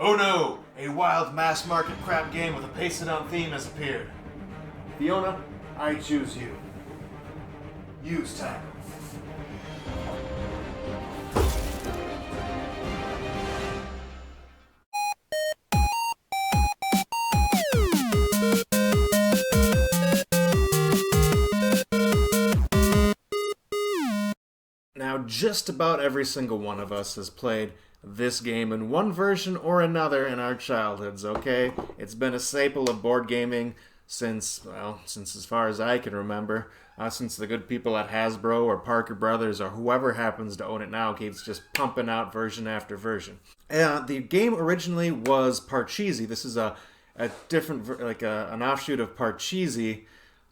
Oh no! A wild mass market crap game with a pace-it-on theme has appeared. Fiona, I choose you. Use tackle. Now, just about every single one of us has played this game in one version or another in our childhoods, okay? It's been a staple of board gaming since as far as I can remember. Since the good people at Hasbro or Parker Brothers or whoever happens to own it now keeps just pumping out version after version. The game originally was Parcheesi. This is a different, an offshoot of Parcheesi,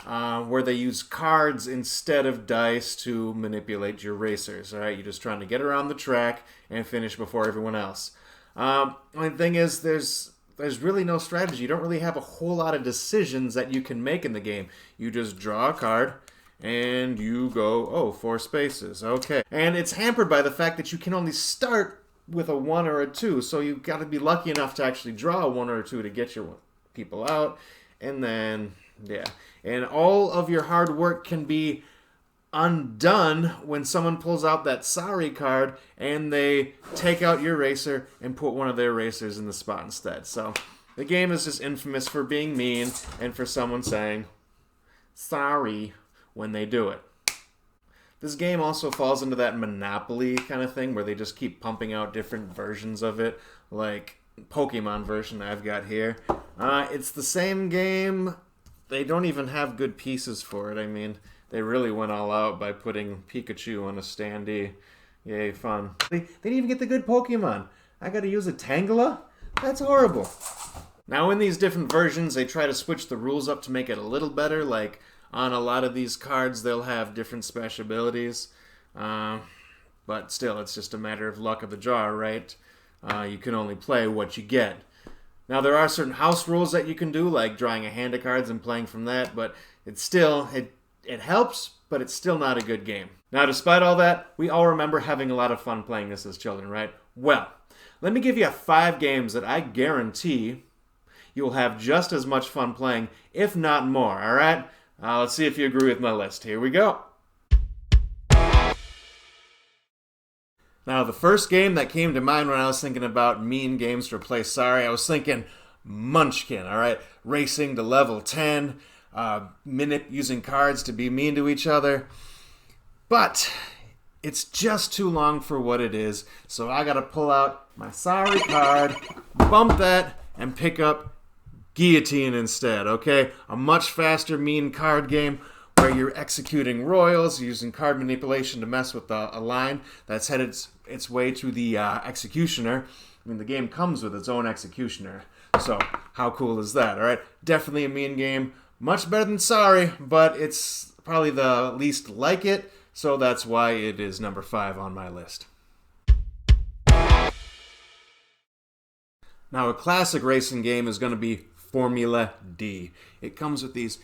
where they use cards instead of dice to manipulate your racers. All right, you're just trying to get around the track and finish before everyone else. The thing is, there's really no strategy. You don't really have a whole lot of decisions that you can make in the game. You just draw a card and you go, 4 spaces. Okay. And it's hampered by the fact that you can only start with a 1 or a 2. So you've got to be lucky enough to actually draw a 1 or a 2 to get your people out. And then, yeah. And all of your hard work can be undone when someone pulls out that sorry card and they take out your racer and put one of their racers in the spot instead. So the game is just infamous for being mean and for someone saying sorry when they do it. This game also falls into that Monopoly kind of thing where they just keep pumping out different versions of it, like Pokemon version I've got here. It's the same game. They don't even have good pieces for it. I mean, they really went all out by putting Pikachu on a standee. Yay, fun. They didn't even get the good Pokemon. I gotta use a Tangela? That's horrible. Now, in these different versions, they try to switch the rules up to make it a little better. Like, on a lot of these cards, they'll have different special abilities. But still, it's just a matter of luck of the draw, right? You can only play what you get. Now, there are certain house rules that you can do, like drawing a hand of cards and playing from that, but it's still, it helps, but it's still not a good game. Now, despite all that, we all remember having a lot of fun playing this as children, right? Well, let me give you 5 games that I guarantee you will have just as much fun playing, if not more, all right? Let's see if you agree with my list. Here we go. Now, the first game that came to mind when I was thinking about mean games to replace Sorry, I was thinking Munchkin, all right? Racing to level 10, using cards to be mean to each other. But it's just too long for what it is, so I gotta pull out my Sorry card, bump that, and pick up Guillotine instead, okay? A much faster, mean card game where you're executing royals, using card manipulation to mess with a line that's headed its way to the executioner. I mean, the game comes with its own executioner, so how cool is that, all right? Definitely a mean game. Much better than Sorry, but it's probably the least like it, so that's why it is number 5 on my list. Now, a classic racing game is going to be Formula D. It comes with these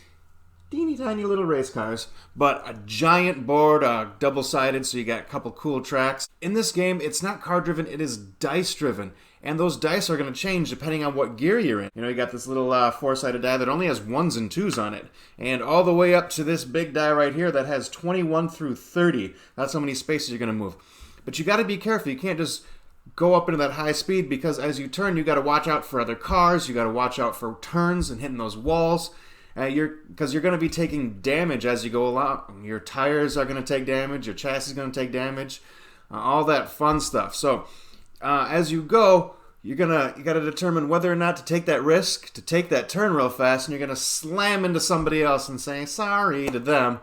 teeny tiny little race cars, but a giant board, double-sided, so you got a couple cool tracks. In this game, it's not card-driven, it is dice-driven. And those dice are going to change depending on what gear you're in. You know, you got this little 4-sided die that only has 1s and 2s on it. And all the way up to this big die right here that has 21 through 30. That's how many spaces you're going to move. But you got to be careful. You can't just go up into that high speed because as you turn, you got to watch out for other cars. You got to watch out for turns and hitting those walls. Because you're going to be taking damage as you go along. Your tires are going to take damage. Your chassis is going to take damage. All that fun stuff. So as you go, you got to determine whether or not to take that risk, to take that turn real fast, and you're going to slam into somebody else and say sorry to them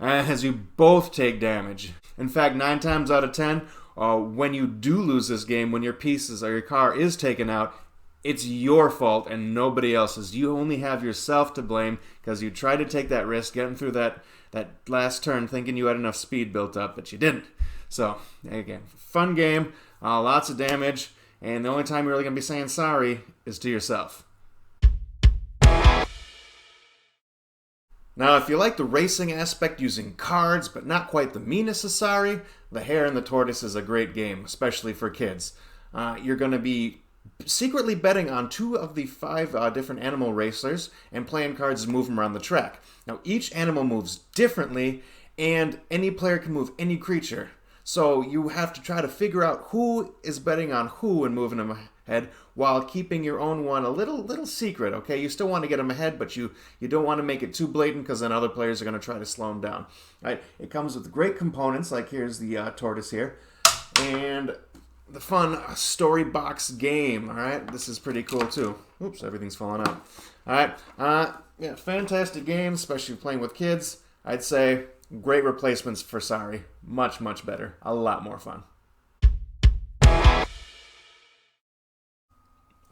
as you both take damage. In fact, 9 times out of 10, when you do lose this game, when your pieces or your car is taken out, it's your fault and nobody else's. You only have yourself to blame because you tried to take that risk, getting through that last turn thinking you had enough speed built up, but you didn't. So, again, fun game, lots of damage, and the only time you're really going to be saying sorry is to yourself. Now, if you like the racing aspect using cards, but not quite the meanness of Sorry, The Hare and the Tortoise is a great game, especially for kids. You're going to be secretly betting on 2 of the 5 different animal racers and playing cards to move them around the track. Now, each animal moves differently, and any player can move any creature. So you have to try to figure out who is betting on who and moving them ahead while keeping your own one a little secret, okay? You still want to get them ahead, but you don't want to make it too blatant because then other players are going to try to slow them down. All right? It comes with great components, like here's the Tortoise here, and the fun story box game, all right? This is pretty cool too. Oops, everything's falling out. All right, yeah, fantastic game, especially playing with kids. I'd say great replacements for Sorry. Much, much better. A lot more fun.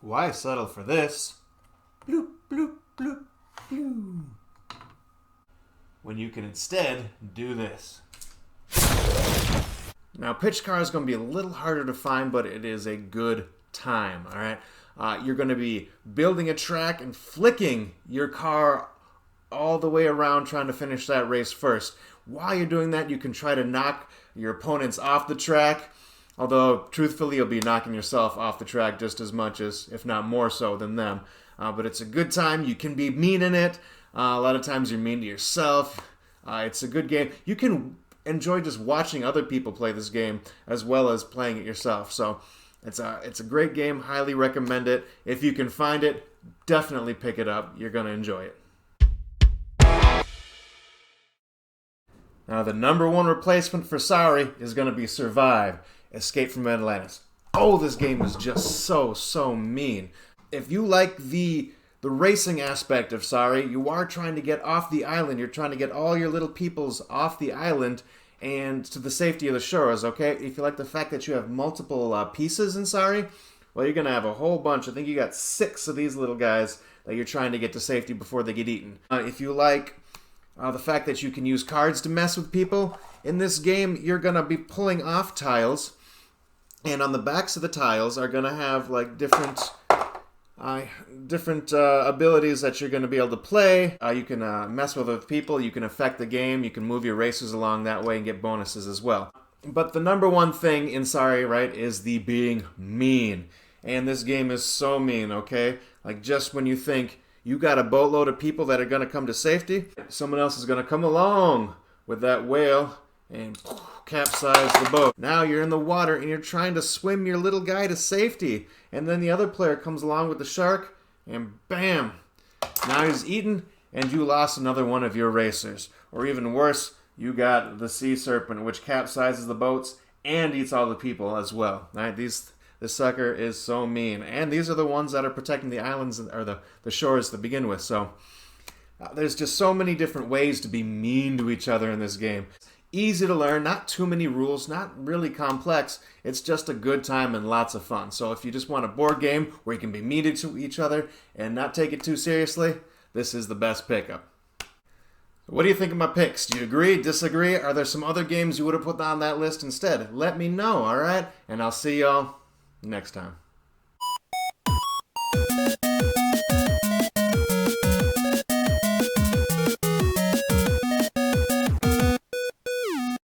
Why settle for this? Bloop, bloop, bloop, bloop. When you can instead do this. Now, pitch car is going to be a little harder to find, but it is a good time, all right? You're going to be building a track and flicking your car all the way around trying to finish that race first. While you're doing that, you can try to knock your opponents off the track, although truthfully you'll be knocking yourself off the track just as much as, if not more so, than them. But it's a good time. You can be mean in it. A lot of times you're mean to yourself. It's a good game. You can enjoy just watching other people play this game as well as playing it yourself. So it's a great game. Highly recommend it. If you can find it, definitely pick it up. You're going to enjoy it. Now, the #1 replacement for Sorry is going to be Survive, Escape from Atlantis. Oh, this game is just so mean. If you like the racing aspect of Sorry, you are trying to get off the island. You're trying to get all your little peoples off the island and to the safety of the shores, okay? If you like the fact that you have multiple pieces in Sorry, well, you're going to have a whole bunch. I think you got 6 of these little guys that you're trying to get to safety before they get eaten. If you like the fact that you can use cards to mess with people, in this game, you're going to be pulling off tiles, and on the backs of the tiles are going to have like different abilities that you're going to be able to play. You can mess with other people, you can affect the game, you can move your racers along that way and get bonuses as well. But the #1 thing in Sorry, right, is the being mean. And this game is so mean, okay? Like, just when you think you got a boatload of people that are going to come to safety, someone else is going to come along with that whale and capsize the boat. Now you're in the water and you're trying to swim your little guy to safety. And then the other player comes along with the shark and bam! Now he's eaten and you lost another one of your racers. Or even worse, you got the sea serpent which capsizes the boats and eats all the people as well. All right, this sucker is so mean. And these are the ones that are protecting the islands or the shores to begin with. So there's just so many different ways to be mean to each other in this game. Easy to learn, not too many rules, not really complex. It's just a good time and lots of fun. So if you just want a board game where you can be mean to each other and not take it too seriously, this is the best pickup. What do you think of my picks? Do you agree, disagree? Are there some other games you would have put on that list instead? Let me know, all right? And I'll see y'all next time.